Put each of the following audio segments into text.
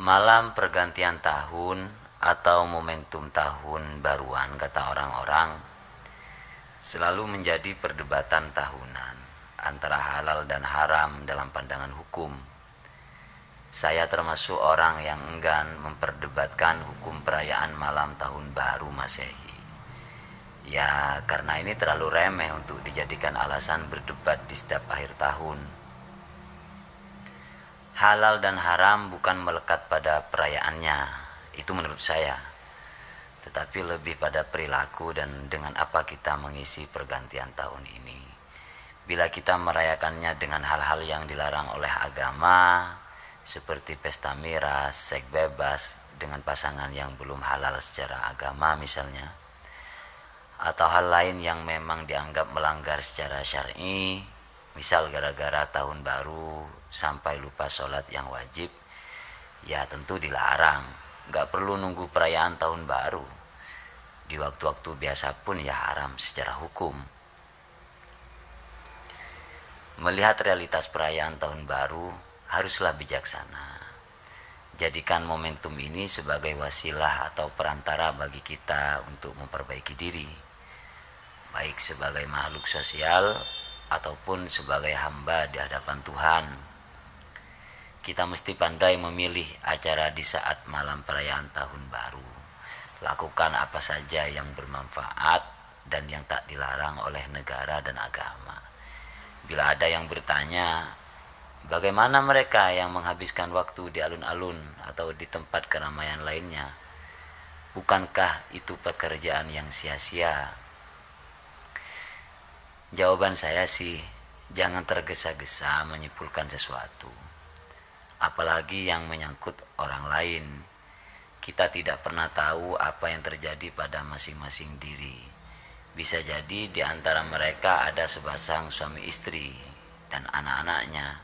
Malam pergantian tahun atau momentum tahun baruan kata orang-orang selalu menjadi perdebatan tahunan antara halal dan haram dalam pandangan hukum. Saya termasuk orang yang enggan memperdebatkan hukum perayaan malam tahun baru Masehi. Ya, karena ini terlalu remeh untuk dijadikan alasan berdebat di setiap akhir tahun. Halal dan haram bukan melekat pada perayaannya, itu menurut saya, tetapi lebih pada perilaku dan dengan apa kita mengisi pergantian tahun ini. Bila kita merayakannya dengan hal-hal yang dilarang oleh agama, seperti pesta miras, seks bebas dengan pasangan yang belum halal secara agama misalnya, atau hal lain yang memang dianggap melanggar secara syar'i, misal gara-gara tahun baru sampai lupa sholat yang wajib, ya tentu dilarang. Gak perlu nunggu perayaan tahun baru. Di waktu-waktu biasa pun ya haram secara hukum. Melihat realitas perayaan tahun baru haruslah bijaksana. Jadikan momentum ini sebagai wasilah atau perantara bagi kita untuk memperbaiki diri, baik sebagai makhluk sosial ataupun sebagai hamba di hadapan Tuhan. Kita mesti pandai memilih acara di saat malam perayaan tahun baru. Lakukan apa saja yang bermanfaat dan yang tak dilarang oleh negara dan agama. Bila ada yang bertanya, bagaimana mereka yang menghabiskan waktu di alun-alun atau di tempat keramaian lainnya? Bukankah itu pekerjaan yang sia-sia? Jawaban saya sih, jangan tergesa-gesa menyimpulkan sesuatu, apalagi yang menyangkut orang lain. Kita tidak pernah tahu apa yang terjadi pada masing-masing diri. Bisa jadi di antara mereka ada sepasang suami istri dan anak-anaknya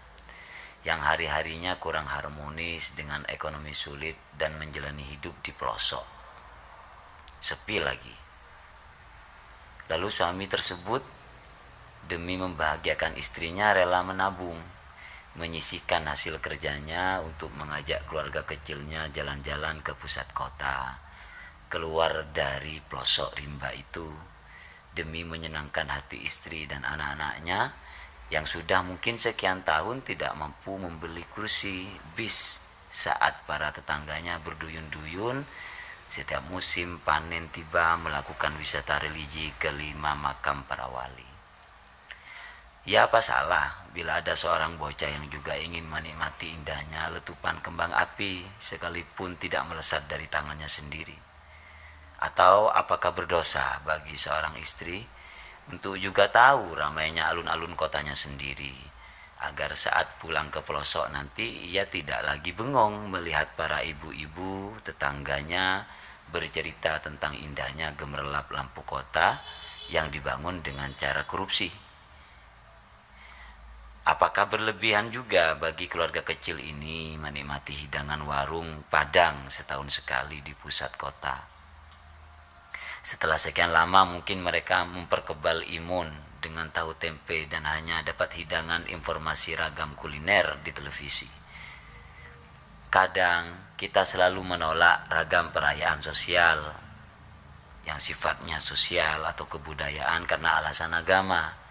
yang hari-harinya kurang harmonis dengan ekonomi sulit dan menjalani hidup di pelosok, sepi lagi. Lalu suami tersebut demi membahagiakan istrinya rela menabung, menyisihkan hasil kerjanya untuk mengajak keluarga kecilnya jalan-jalan ke pusat kota, keluar dari pelosok rimba itu, demi menyenangkan hati istri dan anak-anaknya yang sudah mungkin sekian tahun tidak mampu membeli kursi bis saat para tetangganya berduyun-duyun setiap musim panen tiba melakukan wisata religi ke 5 makam para wali. Ya, apa salah bila ada seorang bocah yang juga ingin menikmati indahnya letupan kembang api sekalipun tidak melesat dari tangannya sendiri? Atau apakah berdosa bagi seorang istri untuk juga tahu ramainya alun-alun kotanya sendiri, agar saat pulang ke pelosok nanti ia tidak lagi bengong melihat para ibu-ibu tetangganya bercerita tentang indahnya gemerlap lampu kota yang dibangun dengan cara korupsi? Apakah berlebihan juga bagi keluarga kecil ini menikmati hidangan warung Padang setahun sekali di pusat kota? Setelah sekian lama mungkin mereka memperkebal imun dengan tahu tempe dan hanya dapat hidangan informasi ragam kuliner di televisi. Kadang kita selalu menolak ragam perayaan sosial yang sifatnya sosial atau kebudayaan karena alasan agama,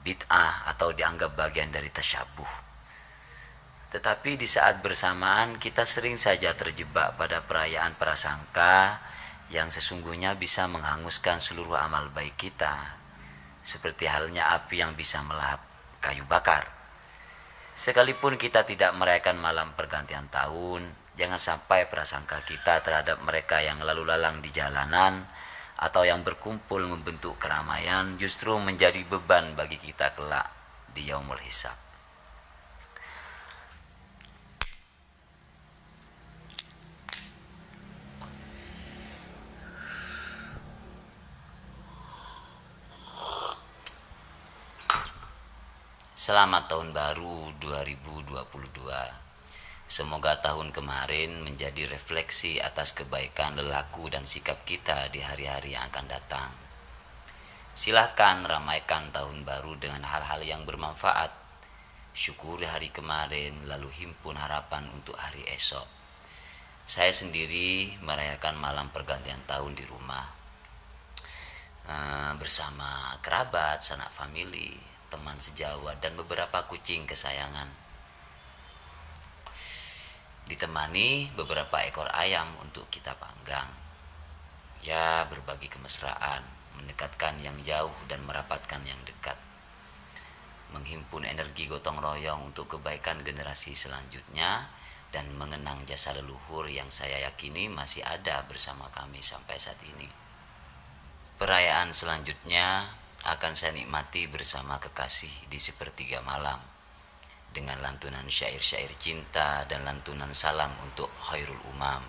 bid'ah atau dianggap bagian dari tasyabuh. Tetapi di saat bersamaan kita sering saja terjebak pada perayaan prasangka yang sesungguhnya bisa menghanguskan seluruh amal baik kita, seperti halnya api yang bisa melahap kayu bakar. Sekalipun kita tidak merayakan malam pergantian tahun, jangan sampai prasangka kita terhadap mereka yang lalu lalang di jalanan atau yang berkumpul membentuk keramaian justru menjadi beban bagi kita kelak di yaumul hisab. Selamat tahun baru 2022. Semoga tahun kemarin menjadi refleksi atas kebaikan lelaku dan sikap kita di hari-hari yang akan datang. Silahkan ramaikan tahun baru dengan hal-hal yang bermanfaat. syukuri hari kemarin, lalu himpun harapan untuk hari esok. Saya sendiri merayakan malam pergantian tahun di rumah bersama kerabat, sanak famili, teman sejawat, dan beberapa kucing kesayangan. Ditemani beberapa ekor ayam untuk kita panggang. Ya, berbagi kemesraan, mendekatkan yang jauh dan merapatkan yang dekat. Menghimpun energi gotong royong untuk kebaikan generasi selanjutnya dan mengenang jasa leluhur yang saya yakini masih ada bersama kami sampai saat ini. Perayaan selanjutnya akan saya nikmati bersama kekasih di sepertiga malam dengan lantunan syair-syair cinta dan lantunan salam untuk khairul umam.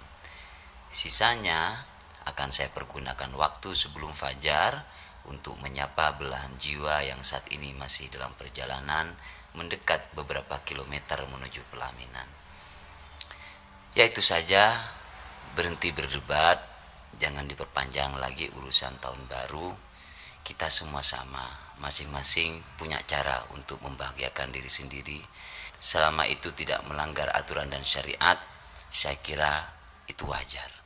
Sisanya akan saya pergunakan waktu sebelum fajar untuk menyapa belahan jiwa yang saat ini masih dalam perjalanan mendekat beberapa kilometer menuju pelaminan. Ya, itu saja, berhenti berdebat, jangan diperpanjang lagi urusan tahun baru. Kita semua sama, masing-masing punya cara untuk membahagiakan diri sendiri. Selama itu tidak melanggar aturan dan syariat, saya kira itu wajar.